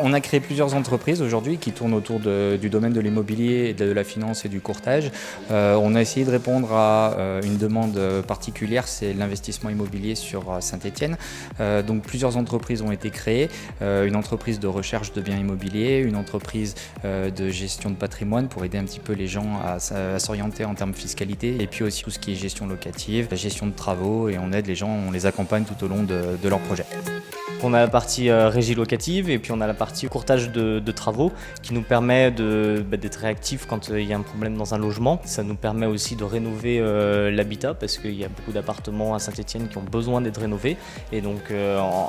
On a créé plusieurs entreprises aujourd'hui qui tournent autour du domaine de l'immobilier, de la finance et du courtage. On a essayé de répondre à une demande particulière, c'est l'investissement immobilier sur Saint-Étienne. Donc plusieurs entreprises ont été créées, une entreprise de recherche de biens immobiliers, une entreprise de gestion de patrimoine pour aider un petit peu les gens à s'orienter en termes de fiscalité, et puis aussi tout ce qui est gestion locative, gestion de travaux, et on aide les gens, on les accompagne tout au long de leur projet. On a la partie régie locative et puis on a la partie courtage de travaux qui nous permet d'être réactifs quand il y a un problème dans un logement. Ça nous permet aussi de rénover l'habitat parce qu'il y a beaucoup d'appartements à Saint-Étienne qui ont besoin d'être rénovés, et donc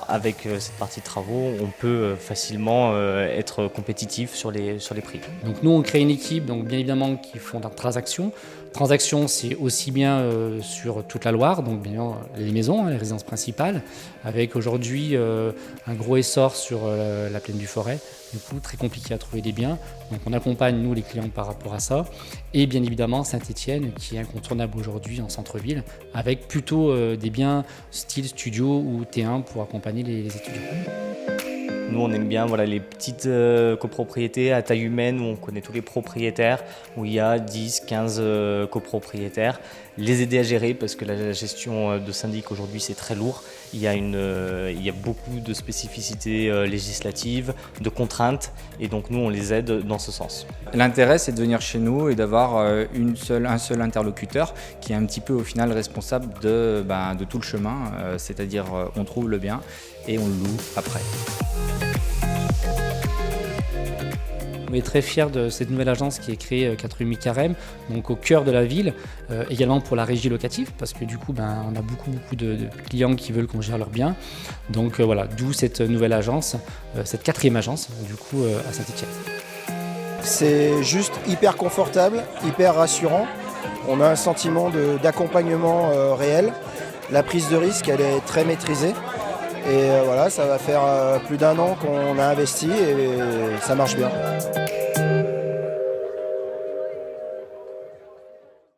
avec cette partie de travaux on peut facilement être compétitif sur les prix. Donc nous on crée une équipe donc bien évidemment qui font de la transaction. Transaction, c'est aussi bien sur toute la Loire, donc bien les maisons, les résidences principales, avec aujourd'hui un gros essor sur la plaine du Forêt. Du coup, très compliqué à trouver des biens. Donc on accompagne nous les clients par rapport à ça. Et bien évidemment Saint-Étienne qui est incontournable aujourd'hui en centre-ville, avec plutôt des biens style studio ou T1 pour accompagner les étudiants. Nous, on aime bien les petites copropriétés à taille humaine où on connaît tous les propriétaires, où il y a 10, 15 copropriétaires. Les aider à gérer parce que la gestion de syndic aujourd'hui c'est très lourd. Il y a beaucoup de spécificités législatives, de contraintes, et donc nous on les aide dans ce sens. L'intérêt c'est de venir chez nous et d'avoir un seul interlocuteur qui est un petit peu au final responsable de tout le chemin, c'est-à-dire on trouve le bien et on le loue après. On est très fiers de cette nouvelle agence qui est créée 4 rue Mi-Carême, donc au cœur de la ville, également pour la régie locative, parce que du coup on a beaucoup de clients qui veulent qu'on gère leurs biens. Donc voilà, d'où cette nouvelle agence, cette 4e agence du coup à Saint-Étienne. C'est juste hyper confortable, hyper rassurant. On a un sentiment d'accompagnement réel. La prise de risque elle est très maîtrisée. Et voilà, ça va faire plus d'1 an qu'on a investi et ça marche bien.